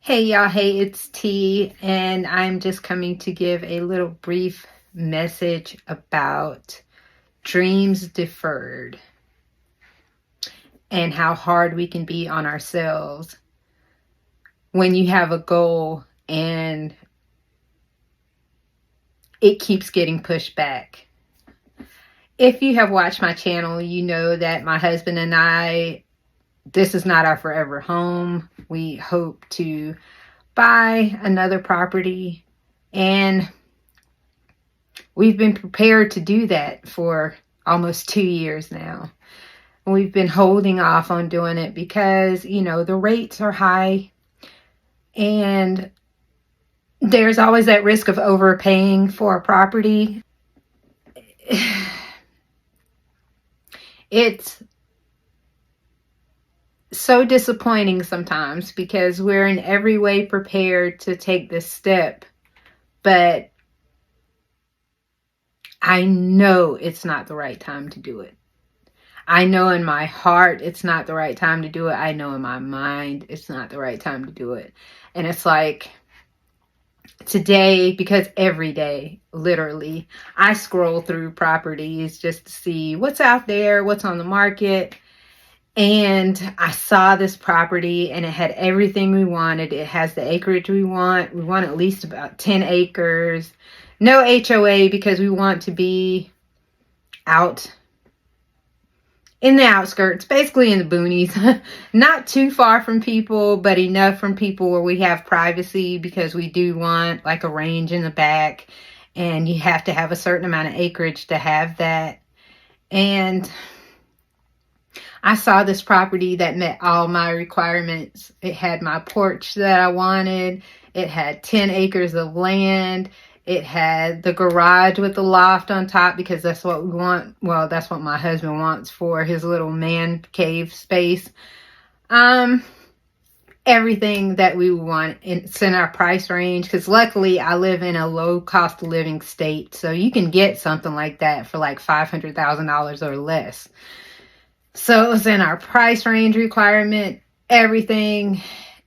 Hey y'all, hey, it's T, and I'm just coming to give a little brief message about dreams deferred and how hard we can be on ourselves when you have a goal and it keeps getting pushed back. If you have watched my channel, you know that my husband and I, this is not our forever home. We hope to buy another property, and we've been prepared to do that for almost 2 years now. We've been holding off on doing it because, the rates are high and there's always that risk of overpaying for a property. It's so disappointing sometimes because we're in every way prepared to take this step, but I know it's not the right time to do it. I know in my heart it's not the right time to do it. I know in my mind it's not the right time to do it. And it's like today, because every day, literally, I scroll through properties just to see what's out there, what's on the market. And I saw this property and it had everything we wanted. It has the acreage we want. We want at least about 10 acres. No HOA because we want to be out in the outskirts, basically in the boonies. Not too far from people, but enough from people where we have privacy, because we do want like a range in the back, and you have to have a certain amount of acreage to have that. And I saw this property that met all my requirements. It had my porch that I wanted. It had 10 acres of land. It had the garage with the loft on top because that's what we want. Well, that's what my husband wants for his little man cave space. Everything that we want. It's in our price range because luckily I live in a low cost of living state. So you can get something like that for like $500,000 or less. So it was in our price range requirement, everything.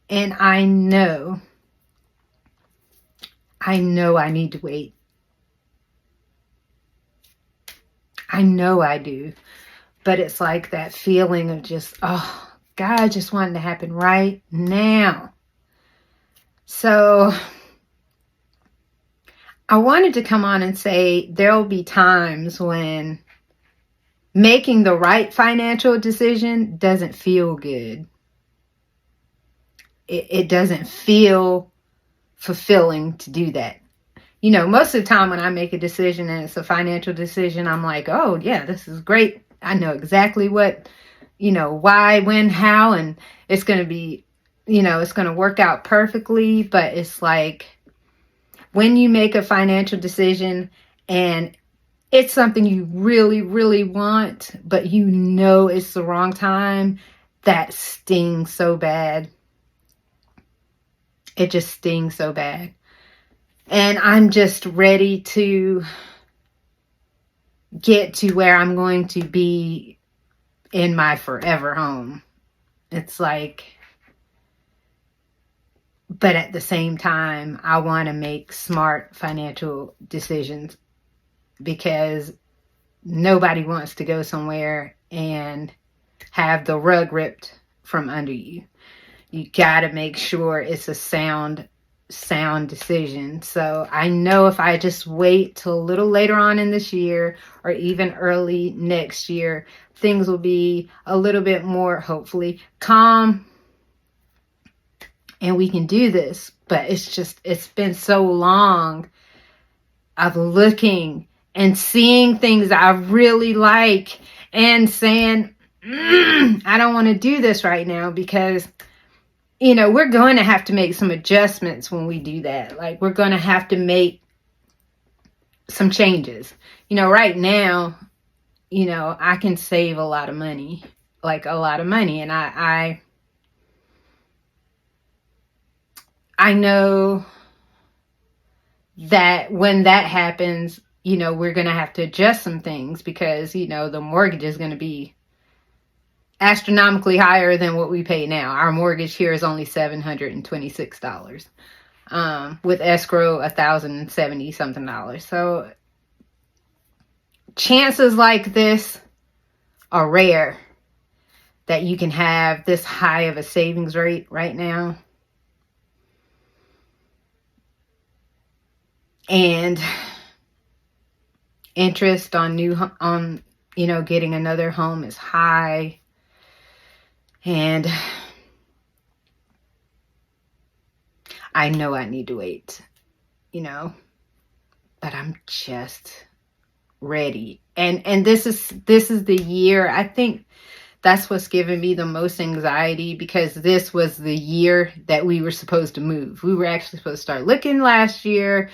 And I know I need to wait. I know I do. But it's like that feeling of just, oh, God, just wanting to happen right now. So I wanted to come on and say there'll be times when making the right financial decision doesn't feel good. It doesn't feel fulfilling to do that. Most of the time when I make a decision and it's a financial decision, I'm like, oh yeah, this is great. I know exactly what, why, when, how, and it's going to be, it's going to work out perfectly. But it's like when you make a financial decision and it's something you really, really want, but it's the wrong time, that stings so bad. It just stings so bad. And I'm just ready to get to where I'm going to be in my forever home. It's like, but at the same time, I want to make smart financial decisions because nobody wants to go somewhere and have the rug ripped from under you. You got to make sure it's a sound decision. So I know if I just wait till a little later on in this year or even early next year, things will be a little bit more, hopefully, calm and we can do this. But it's been so long of looking and seeing things I really like and saying, I don't want to do this right now because we're going to have to make some adjustments when we do that. Like, we're going to have to make some changes. Right now, I can save a lot of money, like a lot of money. And I know that when that happens, we're going to have to adjust some things because, the mortgage is going to be astronomically higher than what we pay now. Our mortgage here is only $726. With escrow $1,070 something dollars. So chances like this are rare that you can have this high of a savings rate right now. And interest on getting another home is high. And I know I need to wait, but I'm just ready. And this is the year. I think that's what's given me the most anxiety, because this was the year that we were supposed to move. We were actually supposed to start looking last year.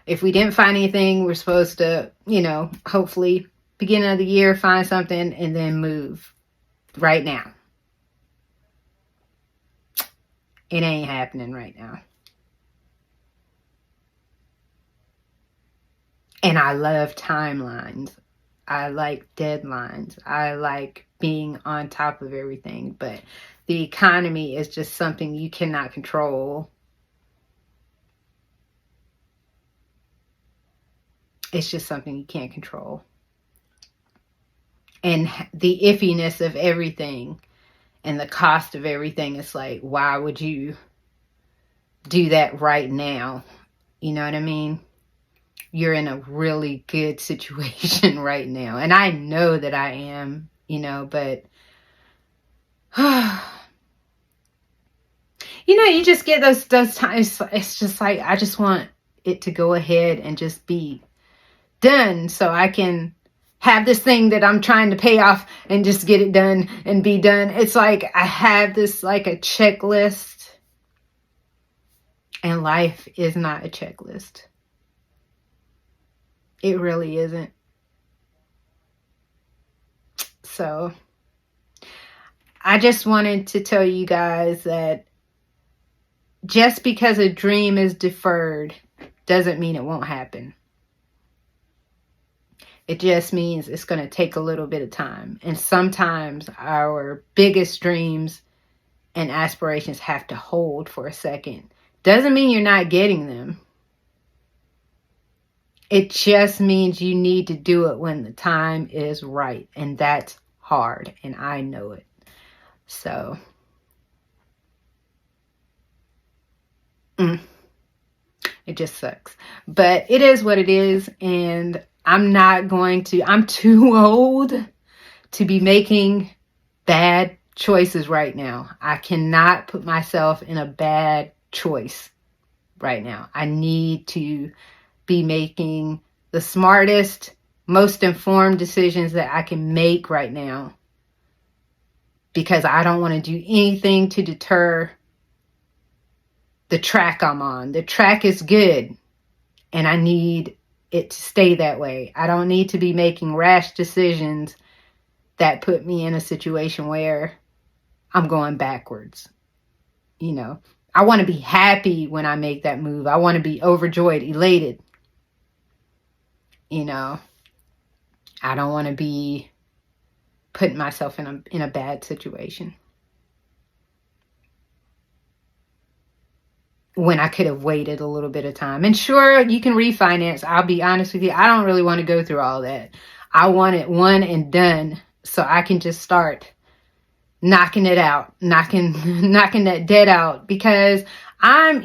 If we didn't find anything, we're supposed to, hopefully beginning of the year, find something and then move right now. It ain't happening right now. And I love timelines. I like deadlines. I like being on top of everything. But the economy is just something you cannot control. It's just something you can't control. And the iffiness of everything and the cost of everything, it's like, why would you do that right now? You know what I mean? You're in a really good situation right now. And I know that I am, but you just get those times. It's just like, I just want it to go ahead and just be done so I can have this thing that I'm trying to pay off and just get it done and be done. It's like I have this like a checklist, and life is not a checklist. It really isn't. So I just wanted to tell you guys that just because a dream is deferred doesn't mean it won't happen. It just means it's going to take a little bit of time. And sometimes our biggest dreams and aspirations have to hold for a second. Doesn't mean you're not getting them. It just means you need to do it when the time is right. And that's hard. And I know it. So, it just sucks. But it is what it is. And I'm too old to be making bad choices right now. I cannot put myself in a bad choice right now. I need to be making the smartest, most informed decisions that I can make right now, because I don't want to do anything to deter the track I'm on. The track is good, and I need it to stay that way. I don't need to be making rash decisions that put me in a situation where I'm going backwards. I want to be happy when I make that move. I want to be overjoyed, elated. I don't want to be putting myself in a bad situation when I could have waited a little bit of time. And sure, you can refinance. I'll be honest with you. I don't really want to go through all that. I want it one and done so I can just start knocking it out, knocking that debt out, because I'm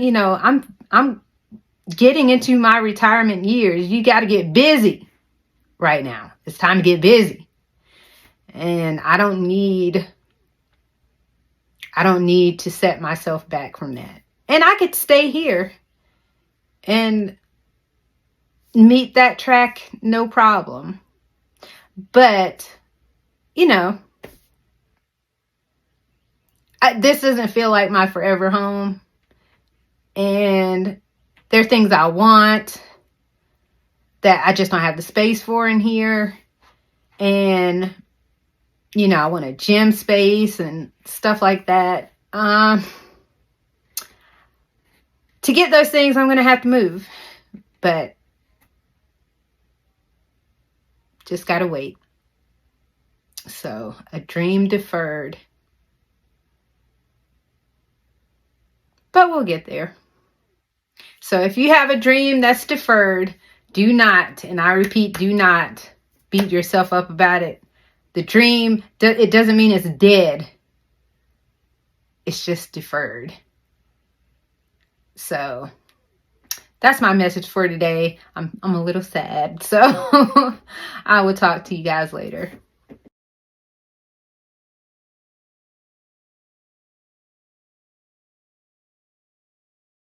getting into my retirement years. You got to get busy right now. It's time to get busy. And I don't need to set myself back from that. And I could stay here and meet that track, no problem. But, this doesn't feel like my forever home. And there are things I want that I just don't have the space for in here. And, I want a gym space and stuff like that. To get those things, I'm going to have to move. But just got to wait. So a dream deferred. But we'll get there. So if you have a dream that's deferred, do not, and I repeat, do not beat yourself up about it. The dream, it doesn't mean it's dead. It's just deferred. So that's my message for today. I'm a little sad. So I will talk to you guys later.